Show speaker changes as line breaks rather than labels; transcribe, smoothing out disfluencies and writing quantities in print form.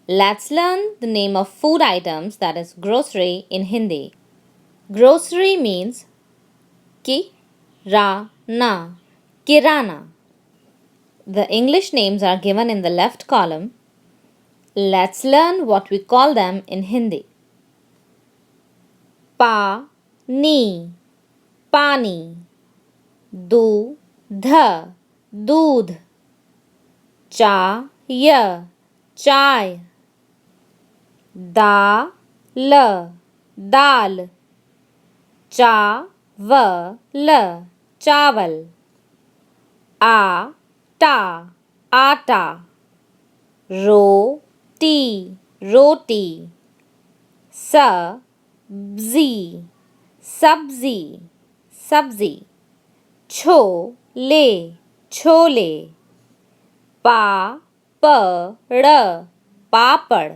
Let's learn the name of food items, that is grocery, in Hindi. Grocery means ki-ra-na, kirana. The English names are given in the left column. Let's learn what we call them in Hindi. Pa-ni, pani. दूध, दूध. चाय, चाय. दाल, दाल. चावल, चावल. आटा, आटा. रोटी, रोटी. सब्जी, सब्जी, सब्जी. छोले, छोले. पापड़, पापड़.